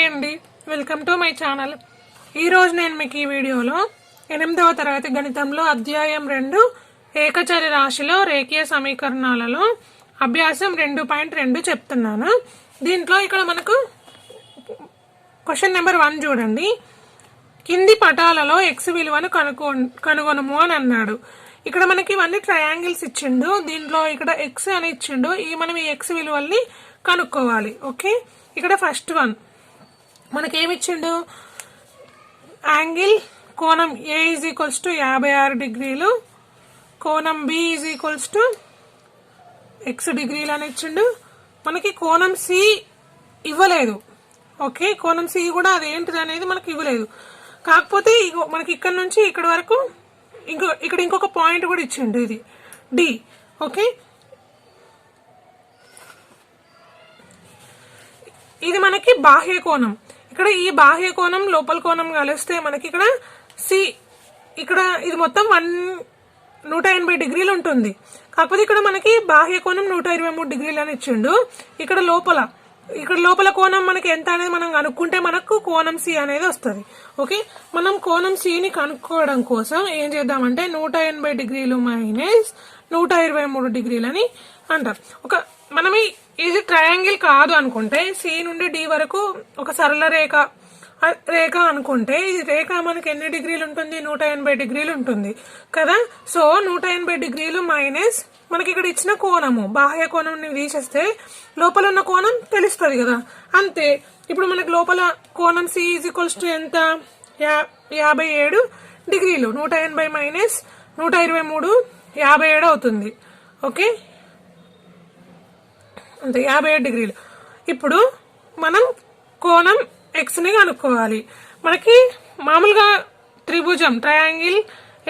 అండి, welcome to my channel. ఈరోజు నేను మీకు ఈ వీడియోలో 8వ తరగతి గణితంలో అధ్యాయం 2 ఏకచర రాశిలో రేఖీయ సమీకరణాలలో అభ్యాసం 2.2 చెప్తున్నాను. దీంట్లో ఇక్కడ మనకు క్వశ్చన్ నెంబర్ 1 చూడండి. కింది పటాలలో x విలువను కనుగొనము అని అన్నాడు. ఇక్కడ మనకి ఇవన్నీ ట్రయాంగిల్స్ ఇచ్చిండు. దీంట్లో ఇక్కడ x అని ఇచ్చిండు. మనం ఈ x విలువల్ని కనుక్కోవాలి. ఓకే, ఇక్కడ ఫస్ట్ వన్ మనకేమి ఇచ్చిండు, యాంగిల్ కోణం A = 56 డిగ్రీలు, కోణం B = x డిగ్రీలు అని ఇచ్చిండు. మనకి కోణం C ఇవ్వలేదు. ఓకే, కోణం C కూడా అదేంటిది అనేది మనకి ఇవ్వలేదు. కాకపోతే మనకి ఇక్కడ నుంచి ఇక్కడ వరకు ఇక్కడ ఇంకొక పాయింట్ కూడా ఇచ్చిండు, ఇది D. ఓకే, ఇది మనకి బాహ్య కోణం. ఇక్కడ ఈ బాహ్య కోణం లోపల కోణం కలిస్తే మనకి ఇక్కడ సి, ఇక్కడ ఇది మొత్తం 180 డిగ్రీలు ఉంటుంది. కాకపోతే ఇక్కడ మనకి బాహ్య కోణం 123 డిగ్రీలు అని ఇచ్చిండు. ఇక్కడ లోపల కోణం మనకి ఎంత అనేది మనం కనుక్కుంటే మనకు కోణం సి అనేది వస్తుంది. ఓకే, మనం కోణం సిని కనుక్కోవడం కోసం ఏం చేద్దామంటే 180 డిగ్రీలు మైనస్ 123 డిగ్రీలు అని అంటారు. మనం ఇది ట్రయాంగిల్ కాదు అనుకుంటే సి నుండి డి వరకు ఒక సరళ రేఖ అనుకుంటే ఈ రేఖ మనకి ఎన్ని డిగ్రీలు ఉంటుంది, 180 డిగ్రీలు ఉంటుంది కదా. సో 180 డిగ్రీలు మైనస్ మనకి ఇక్కడ ఇచ్చిన కోణము బాహ్య కోణం తీసేస్తే లోపల ఉన్న కోణం తెలుస్తుంది కదా, అంతే. ఇప్పుడు మనకి లోపల కోణం సి = ఎంత, 57 డిగ్రీలు. 180 మైనస్ 123 57 అవుతుంది. ఓకే, అంతే, 57 డిగ్రీలు. ఇప్పుడు మనం కోణం x ని కనుక్కోవాలి. మనకి మామూలుగా త్రిభుజం ట్రయాంగిల్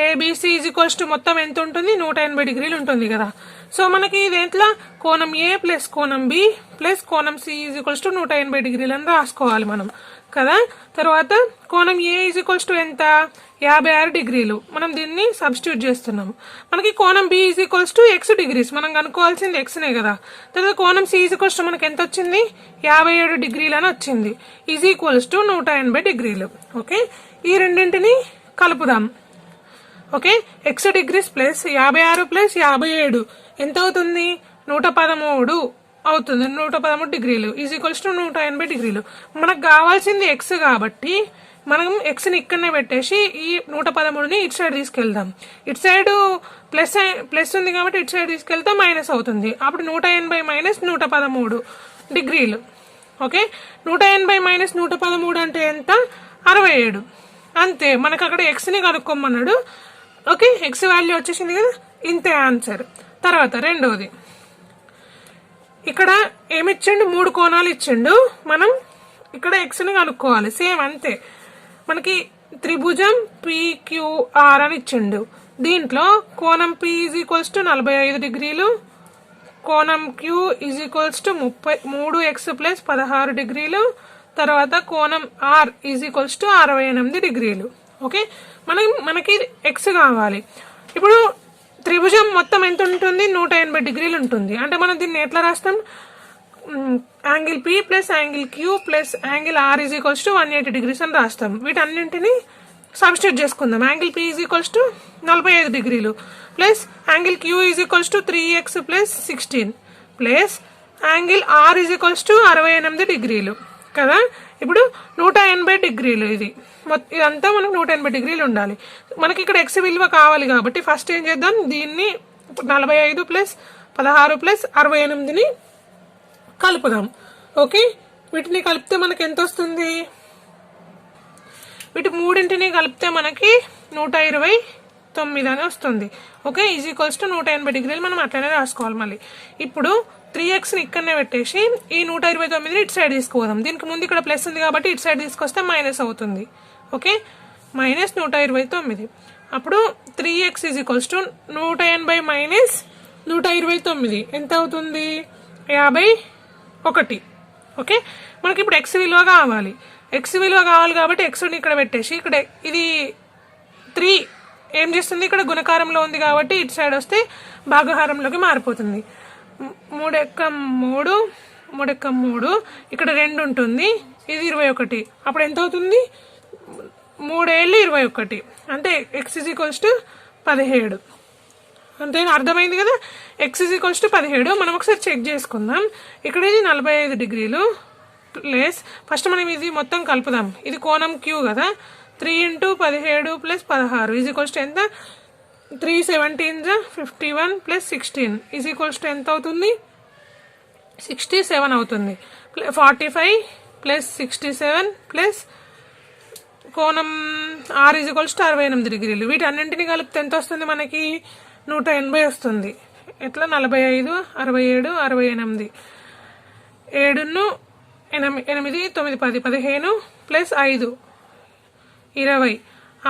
ABC = మొత్తం ఎంత ఉంటుంది, 180 డిగ్రీలు ఉంటుంది కదా. సో మనకి దేంట్లో కోణం A ప్లస్ కోణం B ప్లస్ కోణం C = 180 డిగ్రీలు అని రాసుకోవాలి మనం కదా. తర్వాత కోణం A = ఎంత, 56 డిగ్రీలు. మనం దీన్ని సబ్స్టిట్యూట్ చేస్తున్నాం. మనకి కోణం B = x డిగ్రీస్, మనం కనుక్కోవాల్సింది x నే కదా. తర్వాత కోణం C = మనకి ఎంత వచ్చింది, 57 డిగ్రీలు అని వచ్చింది, = 180 డిగ్రీలు. ఓకే, ఈ రెండింటిని కలుపుదాం. Okay, x degrees plus 56 plus 57 ఎంత అవుతుంది, 113 అవుతుంది. 113 డిగ్రీలు = 180 డిగ్రీలు. మనకు కావాల్సింది x కాబట్టి మనం x ని ఇక్కడనే పెట్టేసి ఈ 113ని ఇటు సైడ్ తీసుకెళ్దాం. ఇటు సైడ్ ప్లస్ ఉంది కాబట్టి ఇటు సైడ్ తీసుకెళ్తే మైనస్ అవుతుంది. అప్పుడు 180 మైనస్ 113 డిగ్రీలు. ఓకే, 180 మైనస్ 113 అంటే ఎంత, 67. అంతే, మనకు అక్కడ x ని కనుక్కోమన్నాడు. ఓకే, x వాల్యూ వచ్చేసింది కదా, ఇంతే ఆన్సర్. తర్వాత రెండవది, ఇక్కడ ఏమిచ్చిండు, 3 కోణాలు ఇచ్చిండు. మనం ఇక్కడ x ని కనుక్కోవాలి. సేమ్ అంతే, మనకి త్రిభుజం PQR అని ఇచ్చిండు. దీంట్లో కోణం P = 45 డిగ్రీలు, కోణం Q = 3x ప్లస్ 16 డిగ్రీలు, తర్వాత కోణం R = 68 డిగ్రీలు. ఓకే, మనకి x కావాలి. ఇప్పుడు త్రిభుజం మొత్తం ఎంత ఉంటుంది, 180 డిగ్రీలు ఉంటుంది. అంటే మనం దీన్ని ఎట్లా రాస్తాం, angle P plus angle Q plus angle R = 180 degrees అని రాస్తాం. వీటన్నింటినీ సబ్స్టిట్యూట్ చేసుకుందాం. యాంగిల్ P = 45 డిగ్రీలు plus angle Q = 3x plus 16 plus angle R = 68 డిగ్రీలు కదా. ఇప్పుడు 180 డిగ్రీలు, ఇదంతా మనకు 180 డిగ్రీలు ఉండాలి. మనకి ఇక్కడ x విలువ కావాలి కాబట్టి ఫస్ట్ ఏం చేద్దాం, దీన్ని 45 ప్లస్ 16 ప్లస్ 68ని కలుపుదాం. ఓకే, వీటిని కలిపితే మనకి ఎంత వస్తుంది, వీటి మూడింటిని కలిపితే మనకి 129 అని వస్తుంది. ఓకే, = 180 డిగ్రీలు మనం అట్లనే రాసుకోవాలి. మళ్ళీ ఇప్పుడు 3x ని ఇక్కడనే పెట్టేసి ఈ 129ని ఇటు సైడ్ తీసుకుపోదాం. దీనికి ముందు ఇక్కడ ప్లస్ ఉంది కాబట్టి ఇటు సైడ్ తీసుకొస్తే మైనస్ అవుతుంది. Okay, minus 129. అప్పుడు 3x = 180 మైనస్ 129 ఎంత అవుతుంది, 51. ఓకే, మనకి ఇప్పుడు x విలువ కావాలి. కాబట్టి x ని ఇక్కడ పెట్టేసి ఇక్కడ ఇది 3 ఏం చేస్తుంది, ఇక్కడ గుణకారంలో ఉంది కాబట్టి ఇటు సైడ్ వస్తే భాగహారంలోకి మారిపోతుంది. 3 × 3 ఇక్కడ 2 ఉంటుంది. ఇది 21. అప్పుడు ఎంత అవుతుంది? 3 ఏళ్ళు 21 అంటే x = 17. అంతేనా? అర్థమైంది కదా? x = 17. మనం ఒకసారి చెక్ చేసుకుందాం. ఇక్కడ ఇది 45 డిగ్రీలు ప్లస్ ఫస్ట్ మనం ఇది మొత్తం కలుపుదాం. ఇది కోణం Q కదా. 3 × 17 + 16 ఎంత? 3 17 51 + 16 ఎంత అవుతుంది? 67 అవుతుంది. 45 + 67 ప్లస్ కోణం R = 68 డిగ్రీలు. వీటన్నింటినీ కలిపితే ఎంత వస్తుంది మనకి? 180 వస్తుంది. ఎట్లా? 45 67 68 7 8 9 10 15 ప్లస్ 5 20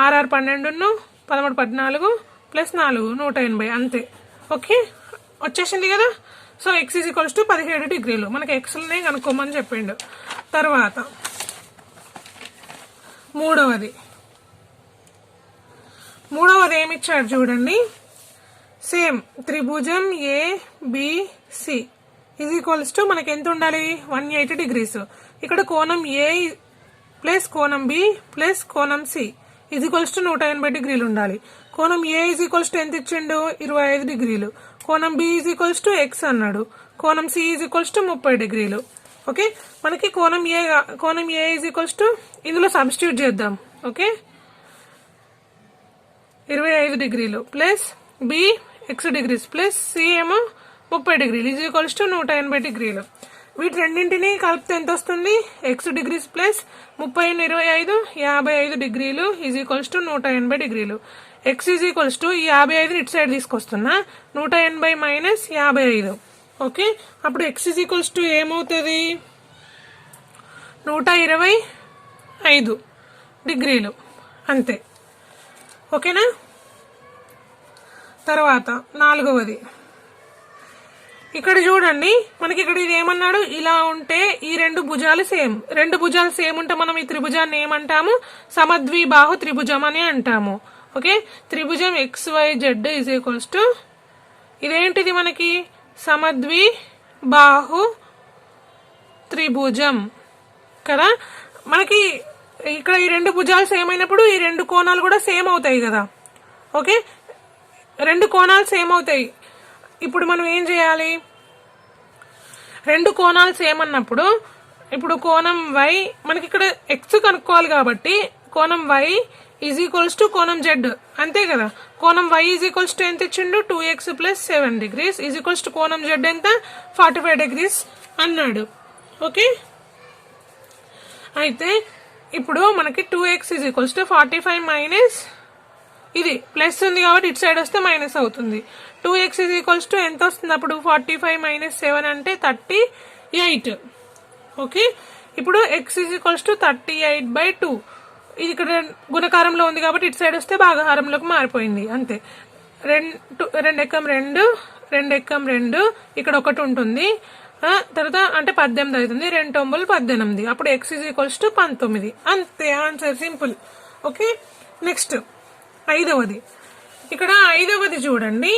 6 12 13 14 ప్లస్ 4 180 అంతే. ఓకే, వచ్చేసింది కదా. సో x = 17 డిగ్రీలు. మనకి ఎక్స్లనే కనుక్కోమని చెప్పిండు. తర్వాత మూడవది ఏమిచ్చాడు చూడండి. సేమ్ త్రిభుజం ABC = మనకి ఎంత ఉండాలి? 180 డిగ్రీస్. ఇక్కడ కోణం A ప్లస్ కోణం B ప్లస్ కోణం C = 180 డిగ్రీలు ఉండాలి. కోణం A = ఎంత ఇచ్చిండు? 25 డిగ్రీలు. కోణం B = x అన్నాడు. కోణం C = 30 డిగ్రీలు. ఓకే, మనకి కోణం A ఇందులో సబ్స్టిట్యూట్ చేద్దాం. ఓకే, 25 డిగ్రీలు plus B x degrees plus C ఏమో 30 డిగ్రీలు = 180 డిగ్రీలు. వీటి రెండింటినీ కలిపితే ఎంత వస్తుంది? x డిగ్రీస్ ప్లస్ 30 25 55 డిగ్రీలు = 180 డిగ్రీలు. x ఈ 55 ఇటు సైడ్ తీసుకొస్తున్నా. 180 - 55. ఓకే, అప్పుడు x ఏమవుతుంది? 125 డిగ్రీలు అంతే. ఓకేనా? తర్వాత నాలుగవది ఇక్కడ చూడండి. మనకి ఇక్కడ ఇది ఏమన్నాడు? ఇలా ఉంటే ఈ రెండు భుజాలు సేమ్ ఉంటే మనం ఈ త్రిభుజాన్ని ఏమంటాము? సమద్విబాహు త్రిభుజం అని అంటాము. ఓకే, త్రిభుజం XYZ = ఇదేంటిది మనకి? సమద్విబాహు త్రిభుజం కదా. మనకి ఇక్కడ ఈ రెండు భుజాలు సేమ్ అయినప్పుడు ఈ రెండు కోణాలు కూడా సేమ్ అవుతాయి కదా. ఓకే, రెండు కోణాలు సేమ్ అవుతాయి. ఇప్పుడు మనం ఏం చేయాలి? రెండు కోణాలు సేమ్ అన్నప్పుడు ఇప్పుడు కోణం Y మనకి ఇక్కడ x కనుక్కోవాలి కాబట్టి కోణం Y = కోణం Z అంతే కదా. కోణం Y = ఎంత ఇచ్చిండు? 2x + 7 డిగ్రీస్ = కోణం Z ఎంత? 45 డిగ్రీస్ అన్నాడు. ఓకే, అయితే ఇప్పుడు మనకి 2x = 45 మైనస్ ఇది ప్లస్ ఉంది కాబట్టి ఇటు సైడ్ వస్తే మైనస్ అవుతుంది. 2x = ఎంత వస్తుంది అప్పుడు? 45 - 7 అంటే 38. ఓకే, ఇప్పుడు x = 38/2. ఇది ఇక్కడ గుణకారంలో ఉంది కాబట్టి ఇటు సైడ్ వస్తే భాగహారంలోకి మారిపోయింది అంతే. 2 ఎక్కం 2 2 ఎక్కం 2 ఇక్కడ ఒకటి ఉంటుంది. తర్వాత అంటే 18 అవుతుంది. 2 9 18. అప్పుడు x = 19 అంతే. Answer simple. ఓకే, నెక్స్ట్ ఐదవది. ఇక్కడ ఐదవది చూడండి.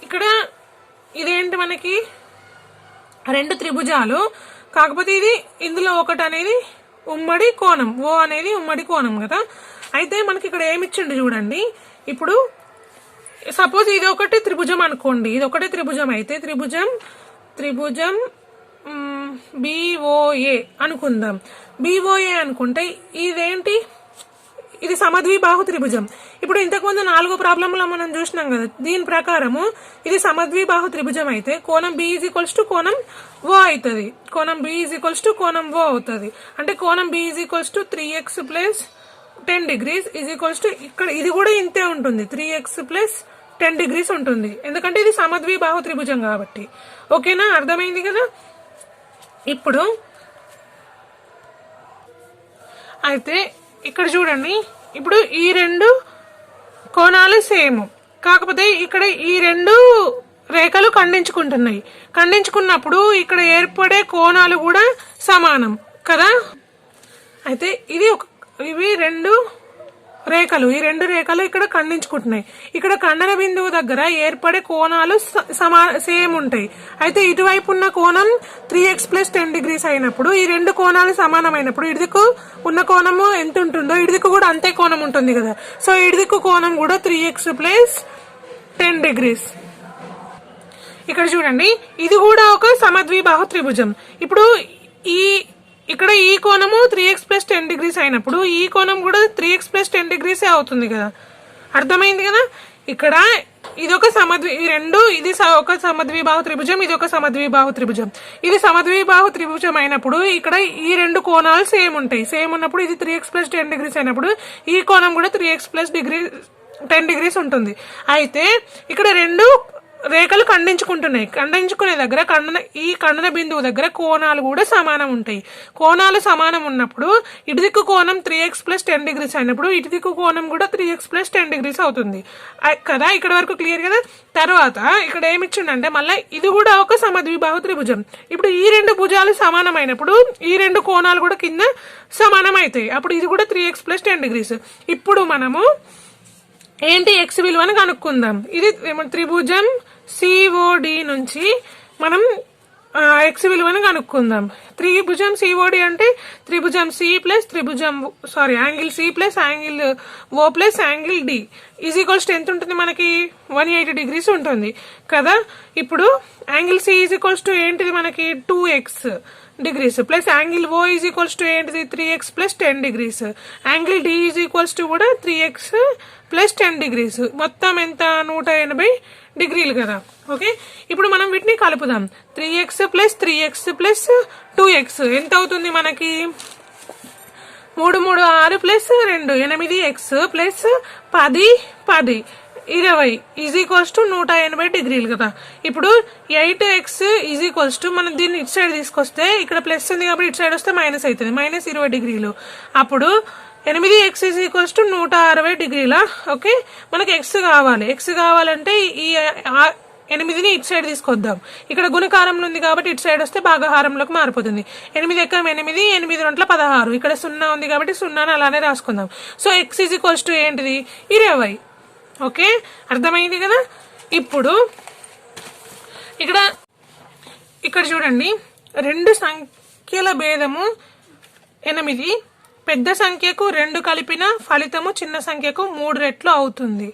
ఇక్కడ ఇదేంటి? మనకి రెండు త్రిభుజాలు, కాకపోతే ఇది ఇందులో ఒకటి అనేది ఉమ్మడి కోణం, O అనేది ఉమ్మడి కోణం కదా. అయితే మనకి ఇక్కడ ఏమిచ్చిండు చూడండి. ఇప్పుడు సపోజ్ ఇది ఒకటి త్రిభుజం అనుకోండి. ఇది ఒకటి త్రిభుజం అయితే త్రిభుజం BOA అనుకుందాం. BOA అనుకుంటే ఇదేంటి? ఇది సమద్విబాహు త్రిభుజం. ఇప్పుడు ఇంతకుముందు 4వ ప్రాబ్లంలో మనం చూసినాం కదా. దీని ప్రకారము ఇది సమద్విబాహు త్రిభుజం అయితే కోణం B = కోణం O అవుతుంది. కోణం B = కోణం O అవుతుంది. అంటే కోణం B = 3x + 10 డిగ్రీస్ ఇక్కడ ఇది కూడా ఇంతే ఉంటుంది. 3x + 10 డిగ్రీస్ ఉంటుంది. ఎందుకంటే ఇది సమద్విబాహు త్రిభుజం కాబట్టి. ఓకేనా? అర్థమైంది కదా. ఇప్పుడు అయితే ఇక్కడ చూడండి. ఇప్పుడు ఈ రెండు కోణాలు సేమ్, కాకపోతే ఇక్కడ ఈ రెండు రేఖలు ఖండించుకుంటున్నాయి. ఖండించుకున్నప్పుడు ఇక్కడ ఏర్పడే కోణాలు కూడా సమానం కదా. అయితే ఇవి రెండు రేఖలు, ఈ రెండు రేఖలు ఇక్కడ ఖండించుకుంటున్నాయి. ఇక్కడ ఖండన బిందువు దగ్గర ఏర్పడే కోణాలు సేమ్ ఉంటాయి. అయితే ఇటువైపు ఉన్న కోణం 3x + 10 degrees అయినప్పుడు ఈ రెండు కోణాలు సమానమైనప్పుడు ఇడిదికు ఉన్న కోణము ఎంత ఉంటుందో ఇడిదికు కూడా అంతే కోణం ఉంటుంది కదా. సో ఇడిదికు కోణం కూడా 3x + 10 degrees. ఇక్కడ చూడండి, ఇది కూడా ఒక సమద్విబాహు త్రిభుజం. ఇప్పుడు ఇక్కడ ఈ కోణము 3x + 10 degrees అయినప్పుడు ఈ కోణం కూడా 3x + 10 degrees అవుతుంది కదా. అర్థమైంది కదా. ఇక్కడ ఇది ఒక ఇది ఒక సమద్విబాహు త్రిభుజం, ఇది ఒక సమద్విబాహు త్రిభుజం. ఇది సమద్విబాహు త్రిభుజం అయినప్పుడు ఇక్కడ ఈ రెండు కోణాలు సేమ్ ఉంటాయి. సేమ్ ఉన్నప్పుడు ఇది 3x + 10 degrees అయినప్పుడు ఈ కోణం కూడా 3x + 10 degrees ఉంటుంది. అయితే ఇక్కడ రెండు రేఖలు ఖండించుకుంటున్నాయి. ఖండించుకునే దగ్గర ఈ ఖండన బిందువు దగ్గర కోణాలు కూడా సమానం ఉంటాయి. కోణాలు సమానం ఉన్నప్పుడు ఇటుదిక్కు కోణం 3x + 10 degrees అయినప్పుడు ఇటుదిక్కు కోణం కూడా 3x + 10 degrees అవుతుంది కదా. ఇక్కడ వరకు క్లియర్ కదా. తర్వాత ఇక్కడ ఏమిచ్చిండంటే మళ్ళీ ఇది కూడా ఒక సమద్విబాహు త్రిభుజం. ఇప్పుడు ఈ రెండు భుజాలు సమానమైనప్పుడు ఈ రెండు కోణాలు కూడా కింద సమానం అవుతాయి. అప్పుడు ఇది కూడా 3x + 10 degrees. ఇప్పుడు మనము ఏంటి x విలువను కనుక్కుందాం. ఇది త్రిభుజం COD నుంచి మనం x విలువను కనుక్కుందాం. త్రిభుజం COD అంటే త్రిభుజం angle C + angle O + angle D = ఎంత ఉంటుంది మనకి? 180 degrees ఉంటుంది కదా. ఇప్పుడు యాంగిల్ C ఏంటిది మనకి? 2x degrees plus angle O ఏంటిది? 3x + 10 degrees. యాంగిల్ D కూడా 3x + 10 degrees. మొత్తం ఎంత? 180 degrees కదా. ఓకే, ఇప్పుడు మనం వీటిని కలుపుదాం. 3x + 3x + 2x ఎంత అవుతుంది మనకి? 3 3 6 + 2 8x + 10 10 20 180 degrees కదా. ఇప్పుడు 8x మనం దీన్ని ఇటు సైడ్ తీసుకొస్తే ఇక్కడ ప్లస్ ఉంది కాబట్టి ఇటు సైడ్ వస్తే మైనస్ అవుతుంది, -20 degrees. అప్పుడు 8x 160 degrees. ఓకే, మనకి x కావాలి. x కావాలంటే ఈ 8ని ఇటు సైడ్ తీసుకొద్దాం. ఇక్కడ గుణకారంలో ఉంది కాబట్టి ఇటు సైడ్ వస్తే భాగహారంలోకి మారిపోతుంది. 8 ఎక్కం 8, 8 2 16. ఇక్కడ 0 ఉంది కాబట్టి 0ని అలానే రాసుకుందాం. సో x ఏంటిది? 20. ఓకే, అర్థమైంది కదా. ఇప్పుడు ఇక్కడ చూడండి, రెండు సంఖ్యల భేదము 8. పెద్ద సంఖ్యకు 2 కలిపిన ఫలితము చిన్న సంఖ్యకు 3 రెట్లు అవుతుంది.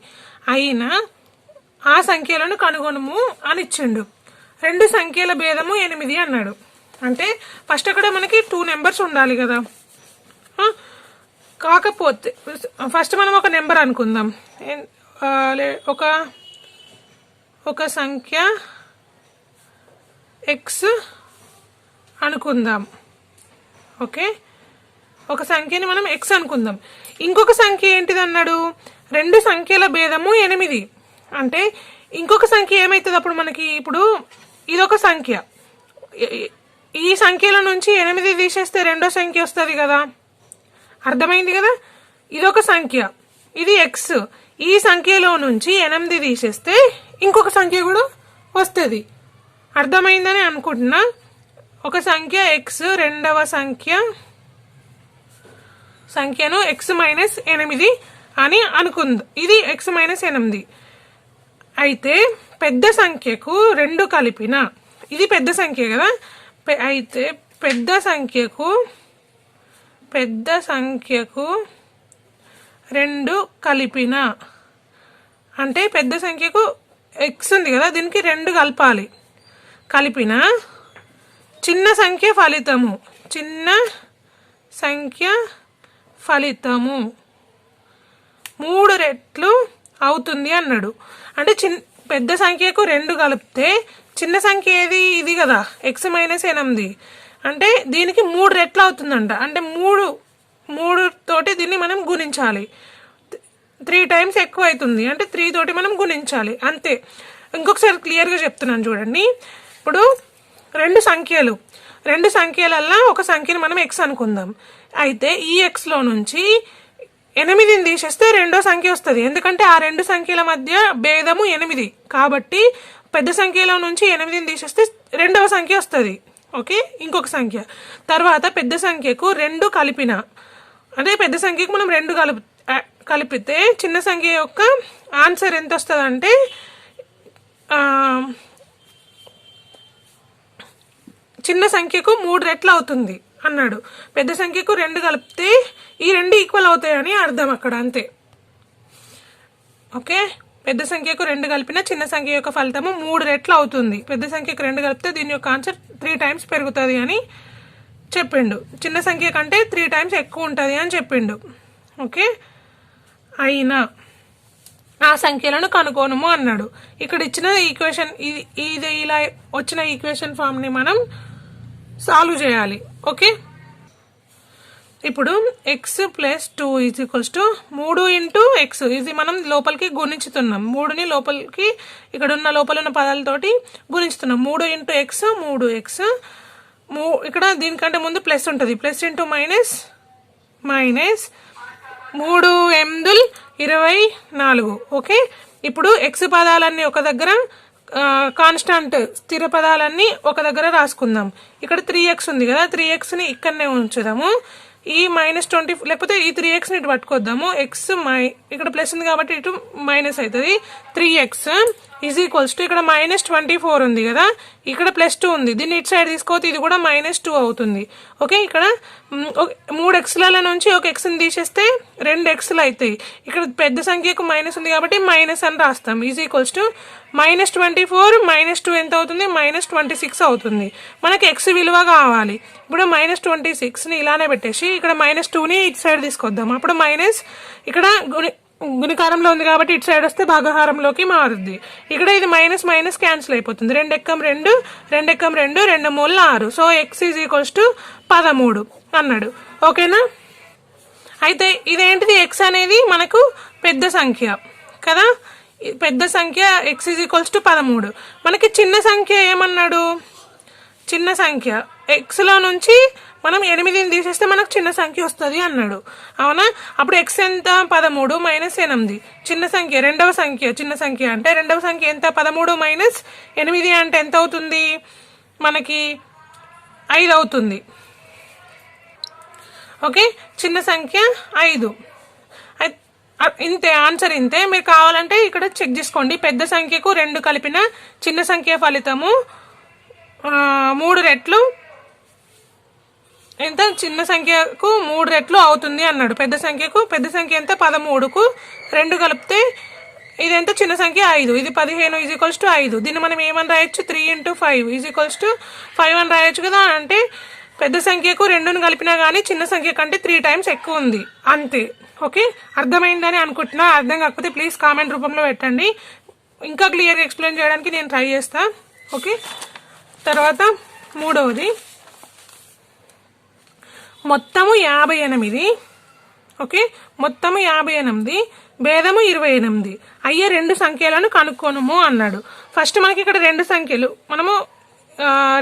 అయినా ఆ సంఖ్యలను కనుగొనుము అని ఇచ్చిండు. రెండు సంఖ్యల భేదము 8 అన్నాడు. అంటే ఫస్ట్ అక్కడ మనకి 2 numbers ఉండాలి కదా. కాకపోతే ఫస్ట్ మనం ఒక నెంబర్ అనుకుందాం. ఒక సంఖ్య x అనుకుందాం. ఓకే, ఒక సంఖ్యని మనం x అనుకుందాం. ఇంకొక సంఖ్య ఏంటిది అన్నాడు? రెండు సంఖ్యల భేదము 8. అంటే ఇంకొక సంఖ్య ఏమవుతుంది అప్పుడు మనకి? ఇప్పుడు ఇదొక సంఖ్య, ఈ సంఖ్యల నుంచి 8 తీసేస్తే రెండో సంఖ్య వస్తుంది కదా. అర్థమైంది కదా. ఇదొక సంఖ్య, ఇది x. ఈ సంఖ్యలో నుంచి 8 తీసేస్తే ఇంకొక సంఖ్య కూడా వస్తుంది. అర్థమైందని అనుకుంటున్నా. ఒక సంఖ్య x, రెండవ సంఖ్యను x - 8 అని అనుకుందాం. ఇది x - 8. అయితే పెద్ద సంఖ్యకు 2 కలిపిన, ఇది పెద్ద సంఖ్య కదా. అయితే పెద్ద సంఖ్యకు 2 కలిపిన అంటే పెద్ద సంఖ్యకు x ఉంది కదా, దీనికి 2 కలపాలి. కలిపిన చిన్న సంఖ్య ఫలితము 3 రెట్లు అవుతుంది అన్నాడు. అంటే పెద్ద సంఖ్యకు 2 కలిపితే చిన్న సంఖ్య ఏది? ఇది కదా, x - 8. అంటే దీనికి 3 రెట్లు అవుతుందంట. అంటే 3 తోటి దీన్ని మనం గుణించాలి. 3 times ఎక్కువ అవుతుంది. అంటే 3 తోటి మనం గుణించాలి అంతే. ఇంకొకసారి క్లియర్గా చెప్తున్నాను చూడండి. ఇప్పుడు రెండు సంఖ్యలల్లో ఒక సంఖ్యని మనం x అనుకుందాం. అయితే ఈ x లో నుంచి 8ని తీసేస్తే రెండో సంఖ్య వస్తుంది. ఎందుకంటే ఆ రెండు సంఖ్యల మధ్య భేదము 8 కాబట్టి పెద్ద సంఖ్యలో నుంచి 8ని తీసేస్తే రెండవ సంఖ్య వస్తుంది. ఓకే, ఇంకొక సంఖ్య. తర్వాత పెద్ద సంఖ్యకు 2 కలిపిన, అంటే పెద్ద సంఖ్యకు మనం 2 కలిపితే చిన్న సంఖ్య యొక్క ఆన్సర్ ఎంత వస్తుందంటే చిన్న సంఖ్యకు 3 రెట్లు అవుతుంది అన్నాడు. పెద్ద సంఖ్యకు 2 కలిపితే ఈ 2 ఈక్వల్ అవుతాయని అర్థం అక్కడ, అంతే. ఓకే, పెద్ద సంఖ్యకు 2 కలిపిన చిన్న సంఖ్య యొక్క ఫలితము 3 రెట్లు అవుతుంది. పెద్ద సంఖ్యకు 2 కలిపితే దీని యొక్క ఆన్సర్ 3 టైమ్స్ పెరుగుతుంది అని చెప్పిండు. చిన్న సంఖ్య కంటే 3 టైమ్స్ ఎక్కువ ఉంటుంది అని చెప్పిండు. ఓకే, అయినా ఆ సంఖ్యలను కనుగొనుము అన్నాడు. ఇక్కడ ఇచ్చిన ఈక్వేషన్ ఇది ఇలా వచ్చిన ఈక్వేషన్ ఫామ్ని మనం సాల్వ్ చేయాలి. ఓకే, ఇప్పుడు x plus 2 is equals to 3 into X. ఇది మనం లోపలికి గుణించుతున్నాం. 3ని లోపలికి ఇక్కడ ఉన్న లోపల ఉన్న పదాలతోటి గుణించుతున్నాం. 3 ఇంటూ ఎక్స్ 3x. ఇక్కడ దీనికంటే ముందు ప్లస్ ఉంటుంది. Plus into minus minus 3 8 24. Okay, ఇప్పుడు ఎక్స్ పదాలన్నీ ఒక దగ్గర, కాన్స్టాంట్ స్థిర పదాలన్నీ ఒక దగ్గర రాసుకుందాం. ఇక్కడ 3x ఉంది కదా, 3xని ఇక్కడనే ఉంచుదాము. ఈ -20 లేకపోతే ఈ 3xని ఇటు పట్టుకొద్దాము. ఇక్కడ ప్లస్ ఉంది కాబట్టి ఇటు మైనస్ అవుతుంది. 3x ఈజ్ ఈక్వల్స్ టు ఇక్కడ -24 ఉంది కదా, ఇక్కడ +2 ఉంది. దీన్ని ఇటు సైడ్ తీసుకోవచ్చు, ఇది కూడా -2 అవుతుంది. ఓకే, ఇక్కడ 3 xల నుంచి ఒక xని తీసేస్తే 2 xలు అవుతాయి. ఇక్కడ పెద్ద సంఖ్యకు మైనస్ ఉంది కాబట్టి మైనస్ అని రాస్తాం. ఈజ్ ఈక్వల్స్ టు -24 -2 ఎంత అవుతుంది? -26 అవుతుంది. మనకి x విలువ కావాలి. ఇప్పుడు -26ని ఇలానే పెట్టేసి ఇక్కడ -2ని ఇటు సైడ్ తీసుకొద్దాం. అప్పుడు మైనస్ ఇక్కడ గుణికారంలో ఉంది కాబట్టి ఇటు సైడ్ వస్తే భాగహారంలోకి మారుద్ది. ఇక్కడ ఇది మైనస్ మైనస్ క్యాన్సిల్ అయిపోతుంది. 2 ఎక్కం 2 2 ఎక్కం 2 2 మూల 6. So x is equals to 13 అన్నాడు. ఓకేనా, అయితే ఇదేంటిది? x అనేది మనకు పెద్ద సంఖ్య కదా, పెద్ద సంఖ్య x ఈజ్ ఈక్వల్స్ టు 13. మనకి చిన్న సంఖ్య ఏమన్నాడు? చిన్న సంఖ్య ఎక్స్లో నుంచి మనం 8ని తీసేస్తే మనకు చిన్న సంఖ్య వస్తుంది అన్నాడు. అవునా, అప్పుడు x ఎంత? 13 మైనస్ 8. చిన్న సంఖ్య రెండవ సంఖ్య, చిన్న సంఖ్య అంటే రెండవ సంఖ్య ఎంత? 13 మైనస్ 8 అంటే ఎంత అవుతుంది? మనకి 5 అవుతుంది. ఓకే, చిన్న సంఖ్య 5. ఇంతే, ఆన్సర్ ఇంతే. మీరు కావాలంటే ఇక్కడ చెక్ చేసుకోండి. పెద్ద సంఖ్యకు 2 కలిపిన చిన్న సంఖ్య ఫలితము 3 రెట్లు ఎంత? చిన్న సంఖ్యకు 3 రెట్లు అవుతుంది అన్నాడు. పెద్ద సంఖ్య ఎంత? 13కు 2 కలిపితే ఇది ఎంత? చిన్న సంఖ్య 5. ఇది 15 ఈజ్ ఈక్వల్స్ టు 5. దీన్ని మనం ఏమని రాయొచ్చు? 3 ఇంటూ 5 ఈజ్ ఈక్వల్స్ టు 5 అని రాయొచ్చు కదా. అంటే పెద్ద సంఖ్యకు 2ని కలిపినా కానీ చిన్న సంఖ్య కంటే 3 టైమ్స్ ఎక్కువ ఉంది, అంతే. ఓకే, అర్థమైందని అనుకుంటున్నా. అర్థం కాకపోతే ప్లీజ్ కామెంట్ రూపంలో పెట్టండి. ఇంకా క్లియర్గా ఎక్స్ప్లెయిన్ చేయడానికి నేను ట్రై చేస్తా. ఓకే, తర్వాత మూడవది మొత్తము 58. ఓకే, మొత్తము 58, భేదము 28 అయ్యే 2 సంఖ్యలను కనుక్కోనుము అన్నాడు. ఫస్ట్ మనకి ఇక్కడ 2 సంఖ్యలు, మనము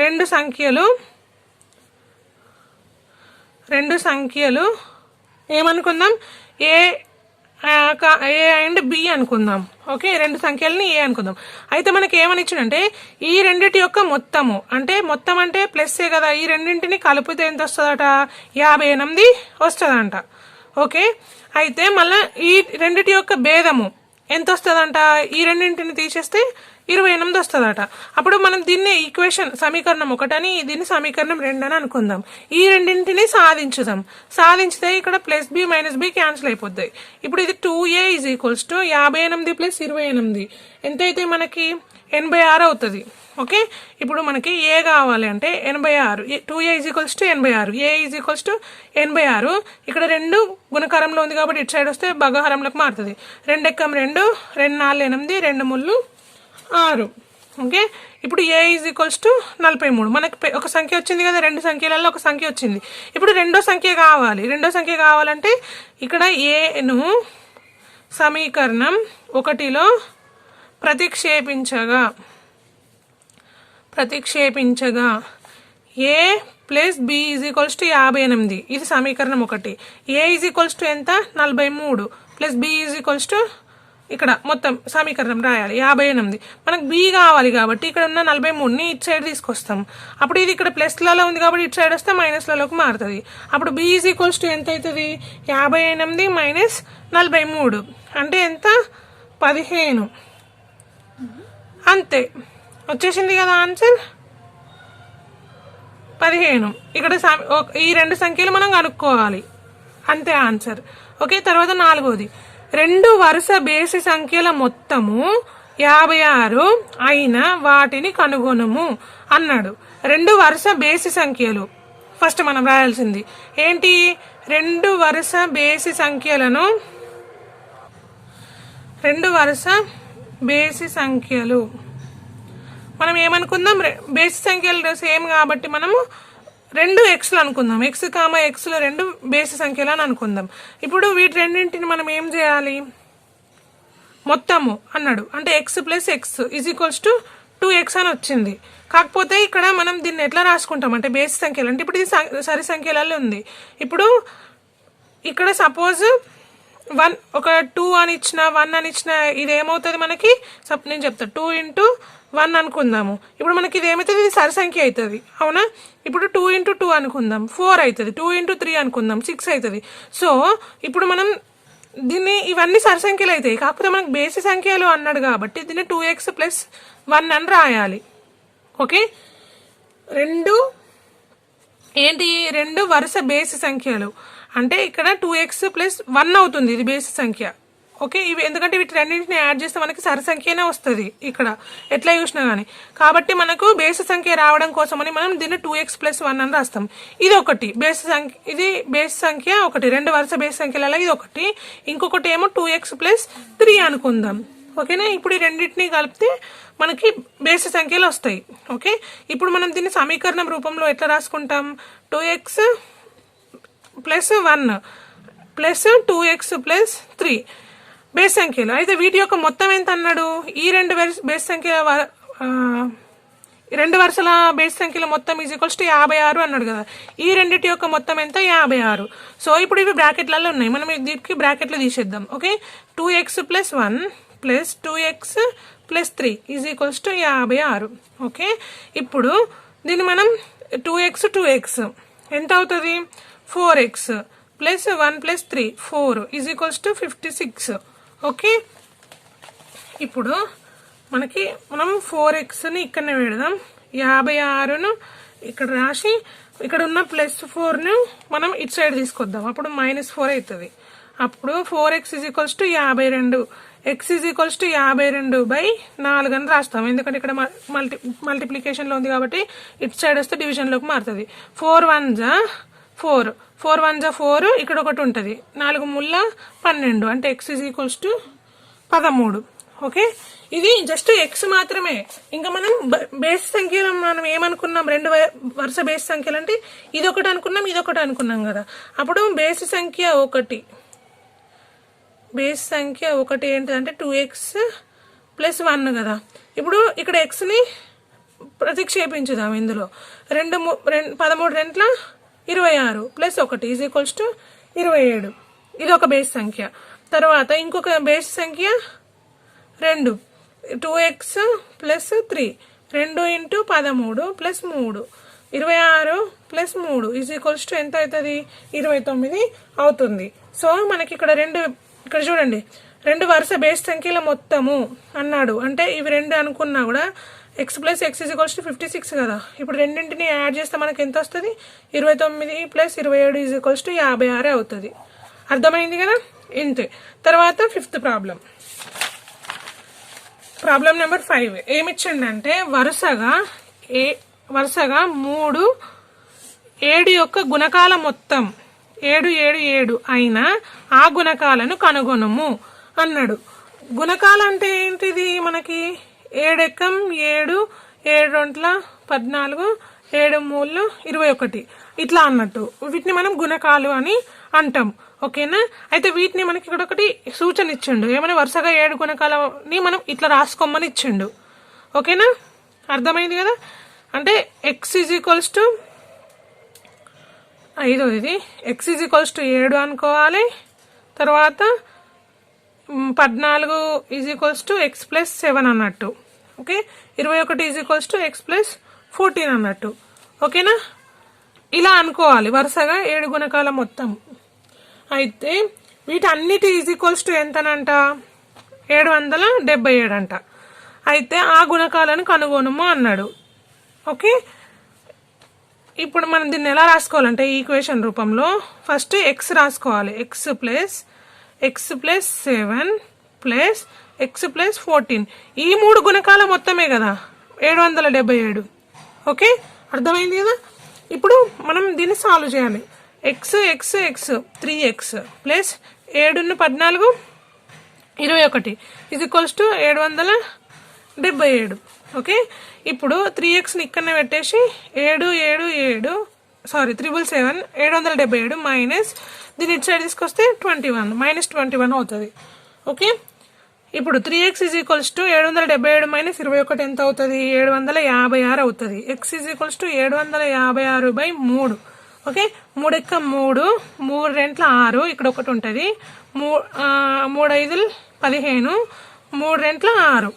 2 సంఖ్యలు ఏమనుకుందాం? ఏ అండ్ బి అనుకుందాం. ఓకే, 2 సంఖ్యలని ఏ అనుకుందాం. అయితే మనకి ఏమని ఇచ్చిందంటే ఈ రెండిటి యొక్క మొత్తము, అంటే మొత్తం అంటే ప్లస్సే కదా, ఈ రెండింటిని కలిపితే ఎంత వస్తుందట? 58 వస్తుందంట. ఓకే, అయితే మళ్ళీ ఈ రెండిటి యొక్క భేదము ఎంత వస్తుందంట? ఈ రెండింటిని తీసేస్తే 28 వస్తుందట. అప్పుడు మనం దీన్ని ఈక్వేషన్ సమీకరణం 1 అని, దీన్ని సమీకరణం 2 అని అనుకుందాం. ఈ రెండింటిని సాధించితే ఇక్కడ plus b minus b cancel అయిపోతాయి. ఇప్పుడు ఇది 2a is equals to 58 plus 28 ఎంత అయితే మనకి 86 అవుతుంది. ఓకే, ఇప్పుడు మనకి ఏ కావాలి అంటే 86. 2a is equals to 86, A is equals to 86. ఇక్కడ 2 గుణకారంలో ఉంది కాబట్టి ఇటు సైడ్ వస్తే భాగహారంలోకి మారుతుంది. 2 ఎక్కం 2 2 4 8 2 మూలు 6. ఓకే, ఇప్పుడు ఏ ఈజ్ ఈక్వల్స్ టు 43. మనకి ఒక సంఖ్య వచ్చింది కదా, 2 సంఖ్యలలో ఒక సంఖ్య వచ్చింది. ఇప్పుడు రెండో సంఖ్య కావాలంటే ఇక్కడ ఏను సమీకరణం 1లో ప్రతిక్షేపించగా A plus B is equals to 58. ఇది సమీకరణం 1. ఏ ఈజ్ ఈక్వల్స్ టు ఎంత? 43 plus B is equals to ఇక్కడ మొత్తం సమీకరణం రాయాలి 58. మనకు బి కావాలి కాబట్టి ఇక్కడ ఉన్న 43ని ఇటు సైడ్ తీసుకొస్తాం. అప్పుడు ఇది ఇక్కడ ప్లస్లలో ఉంది కాబట్టి ఇటు సైడ్ వస్తే మైనస్లలోకి మారుతుంది. అప్పుడు బి ఈజ్ ఈక్వల్స్ టు ఎంత అవుతుంది? 58 మైనస్ 43 అంటే ఎంత? 15. అంతే, వచ్చేసింది కదా ఆన్సర్ 15. ఇక్కడ ఈ రెండు సంఖ్యలు మనం కనుక్కోవాలి, అంతే ఆన్సర్. ఓకే, తర్వాత 4వది, రెండు వరుస బేసి సంఖ్యల మొత్తము 56 అయిన వాటిని కనుగొనము అన్నాడు. రెండు వరుస బేసి సంఖ్యలు ఫస్ట్ మనం రాయాల్సింది ఏంటి? రెండు వరుస బేసి సంఖ్యలను, రెండు వరుస బేసి సంఖ్యలు మనం ఏమనుకుందాం? బేసి సంఖ్యలు సేమ్ కాబట్టి మనము రెండు ఎక్స్లు అనుకుందాం. ఎక్స్ కామ ఎక్స్లు రెండు బేసి సంఖ్యలు అని అనుకుందాం. ఇప్పుడు వీటి రెండింటిని మనం ఏం చేయాలి? మొత్తము అన్నాడు అంటే X plus X is equals to 2x అని వచ్చింది. కాకపోతే ఇక్కడ మనం దీన్ని ఎట్లా రాసుకుంటాం అంటే బేసి సంఖ్యలు అంటే ఇప్పుడు ఇది సరి సంఖ్యలలో ఉంది. ఇప్పుడు ఇక్కడ సపోజ్ 1 ఒక 2 అని ఇచ్చిన 1 అని ఇచ్చిన ఇది ఏమవుతుంది మనకి? నేను చెప్తా 2 into 1 అనుకుందాము. ఇప్పుడు మనకి ఇది ఏమవుతుంది? ఇది సరి సంఖ్య అవుతుంది, అవునా? ఇప్పుడు 2 into 2 అనుకుందాం 4 అవుతుంది. 2 into 3 అనుకుందాం 6 అవుతుంది. సో ఇప్పుడు మనం దీన్ని ఇవన్నీ సరి సంఖ్యలు అవుతాయి. కాకపోతే మనకు బేసి సంఖ్యలు అన్నాడు కాబట్టి దీన్ని 2x + 1 అని రాయాలి. ఓకే, రెండు ఏంటి? రెండు వరుస బేసి సంఖ్యలు అంటే ఇక్కడ 2x + 1 అవుతుంది, ఇది బేసి సంఖ్య. ఓకే, ఇవి ఎందుకంటే వీటి రెండింటిని యాడ్ చేస్తే మనకి సరి సంఖ్యనే వస్తుంది ఇక్కడ ఎట్లా చూసినా కానీ. కాబట్టి మనకు బేసి సంఖ్య రావడం కోసమని మనం దీన్ని 2x + 1 అని రాస్తాం. ఇది ఒకటి బేసి సంఖ్య, ఇది బేసి సంఖ్య ఒకటి, రెండు వరుస బేసి సంఖ్యలలో ఇది ఒకటి. ఇంకొకటి ఏమో 2x + 3 అనుకుందాం. ఓకేనా, ఇప్పుడు ఈ రెండింటిని కలిపితే మనకి బేసి సంఖ్యలు వస్తాయి. ఓకే, ఇప్పుడు మనం దీన్ని సమీకరణం రూపంలో ఎట్లా రాసుకుంటాం? 2x + 1 + 2x + 3 బేస్ సంఖ్యలు. అయితే వీటి యొక్క మొత్తం ఎంత అన్నాడు? ఈ రెండు బేస్ సంఖ్యల రెండు వరుసల బేస్ సంఖ్యల మొత్తం ఈజ్ ఈక్వల్స్ టు 56 అన్నాడు కదా. ఈ రెండింటి యొక్క మొత్తం ఎంత? 56. సో ఇప్పుడు ఇవి బ్రాకెట్లలో ఉన్నాయి, మనం దీనికి బ్రాకెట్లు తీసేద్దాం. Okay, 2x + 1 + 2x + 3 is equals to 56. Okay, ఇప్పుడు దీన్ని మనం 2x ఎంత అవుతుంది? 4x + 1 + 3 4 is equals to 56. Okay, ఇప్పుడు మనం 4xని ఇక్కడనే పెడదాం, 56ను ఇక్కడ రాసి ఇక్కడ ఉన్న +4ను మనం ఇటు సైడ్ తీసుకొద్దాం, అప్పుడు -4 అవుతుంది. అప్పుడు 4x is equals to 52, x is equals to 52/4 అని రాస్తాం. ఎందుకంటే ఇక్కడ మల్టిప్లికేషన్లో ఉంది కాబట్టి ఇటు సైడ్ వస్తే డివిజన్లోకి మారుతుంది. 4 1 జా 4, 4 1 జా 4, ఇక్కడ ఒకటి ఉంటుంది, 4 ముళ్ళ 12 అంటే x is equals to 13. Okay, ఇది జస్ట్ ఎక్స్ మాత్రమే. ఇంకా మనం బేస్ సంఖ్యలు మనం ఏమనుకున్నాం? రెండు వరుస బేస్ సంఖ్యలు అంటే ఇదొకటి అనుకున్నాం, ఇదొకటి అనుకున్నాం కదా. అప్పుడు బేస్ సంఖ్య ఒకటి ఏంటిదంటే 2x + 1 కదా. ఇప్పుడు ఇక్కడ ఎక్స్ని ప్రతిక్షేపించుదాం. ఇందులో 13 రెంట్ల 26 + 1 ఈజ్ ఈక్వల్స్ టు 27. ఇది ఒక బేస్ సంఖ్య. తర్వాత ఇంకొక బేస్ సంఖ్య 2, 2x + 3 2 × 13 + 3 26 + 3 ఈజ్ ఈక్వల్స్ టు ఎంత అవుతుంది? 29 అవుతుంది. సో మనకి ఇక్కడ చూడండి, రెండు వరుస బేస్ సంఖ్యల మొత్తము అన్నాడు అంటే ఇవి రెండు అనుకున్నా కూడా x + x is equals to 56 కదా. ఇప్పుడు రెండింటిని యాడ్ చేస్తే మనకి ఎంత వస్తుంది? 29 + 27 ఈజ్ ఈక్వల్స్ టు 56 అవుతుంది. అర్థమైంది కదా, ఇంతే. తర్వాత 5th ప్రాబ్లం నెంబర్ 5 ఏమిచ్చిండంటే వరుసగా 3 7 యొక్క గుణకాల మొత్తం 7 7 7 అయినా ఆ గుణకాలను కనుగొనము అన్నాడు. గుణకాలు అంటే ఏంటిది? మనకి 7 ఎక్కం 7, 7 రెంట్ల 14, 7 మూళ్ళు 21 ఇట్లా అన్నట్టు. వీటిని మనం గుణకాలు అని అంటాం. ఓకేనా, అయితే వీటిని మనకి ఇక్కడ ఒకటి సూచన ఇచ్చిండు, ఏమైనా వరుసగా 7 గుణకాలని మనం ఇట్లా రాసుకోమని ఇచ్చిండు. ఓకేనా, అర్థమైంది కదా. అంటే x ఈజ్ ఈక్వల్స్ టు 5, ఇది x ఈజ్ ఈక్వల్స్ టు 7 అనుకోవాలి. తర్వాత 14 is equals to X plus 7 అన్నట్టు. Okay, 21 is equals to X plus 14 అన్నట్టు. ఓకేనా, ఇలా అనుకోవాలి వరుసగా 7 గుణకాల మొత్తం. అయితే వీటన్నిటి ఈజ్ ఈక్వల్స్ టు ఎంతనంట, 777 అంట. అయితే ఆ గుణకాలను కనుగొనుము అన్నాడు. ఓకే, ఇప్పుడు మనం దీన్ని ఎలా రాసుకోవాలంటే ఈక్వేషన్ రూపంలో ఫస్ట్ ఎక్స్ రాసుకోవాలి. X plus 7 plus X plus 14, ఈ 3 గుణకాల మొత్తమే కదా 777. ఓకే, అర్థమైంది కదా. ఇప్పుడు మనం దీన్ని సాల్వ్ చేయాలి. X 3x plus 7 14 21 is equals to 777. Okay, ఇప్పుడు 3xని ఇక్కడనే పెట్టేసి 777 మైనస్ దీని ఇటు సైడ్ తీసుకొస్తే 21 -21 అవుతుంది. ఓకే, ఇప్పుడు 3x is equals to 777 minus 21 ఎంత అవుతుంది, 756 అవుతుంది. X is equals to 756/3. Okay, 3 ఎక్క 3, 3 రెంట్ల 6, ఇక్కడ ఒకటి ఉంటుంది, 3 5 15, 3 రెంట్ల 6.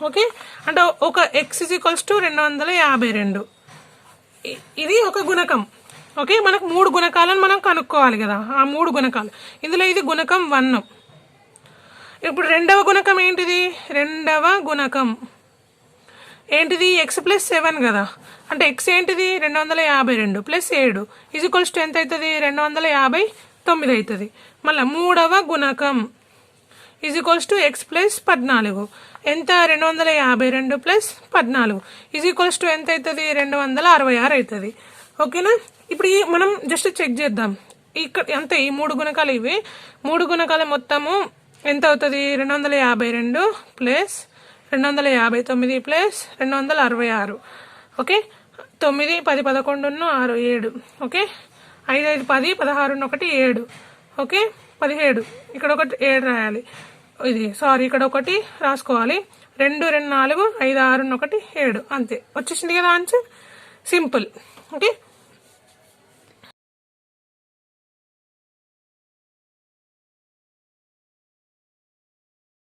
ఓకే, అంటే ఒక ఎక్స్ ఈజ్ ఈక్వల్స్ టు 252. ఇది ఒక గుణకం. ఓకే, మనకు 3 గుణకాలను మనం కనుక్కోవాలి కదా, ఆ 3 గుణకాలు. ఇందులో ఇది గుణకం 1. ఇప్పుడు రెండవ గుణకం ఏంటిది, రెండవ గుణకం ఏంటిది, ఎక్స్ ప్లస్ 7 కదా, అంటే ఎక్స్ ఏంటిది 252 ప్లస్ 7 ఈజ్ ఈక్వల్స్ టు ఎంత అవుతుంది, 259 అవుతుంది. మళ్ళీ మూడవ గుణకం is equals to X plus 14, ఎంత 252 ప్లస్ 14 ఈజ్ ఈక్వల్స్ టు ఎంత అవుతుంది, 266 అవుతుంది. ఓకేనా, ఇప్పుడు మనం జస్ట్ చెక్ చేద్దాం. ఇక్కడ అంతే, ఈ 3 గుణకాలు ఇవి. 3 గుణకాల మొత్తము ఎంత అవుతుంది, 252 plus 259 plus 266. Okay, 9 10 11 6 7. Okay, 5 5 10 16 1 7. Okay, 17. ఇక్కడ ఒకటి 7 రాయాలి, ఇక్కడ ఒకటి రాసుకోవాలి. 2 2 4 5 6 1 7. అంతే, వచ్చేసింది కదా ఆన్సర్. సింపుల్. ఓకే.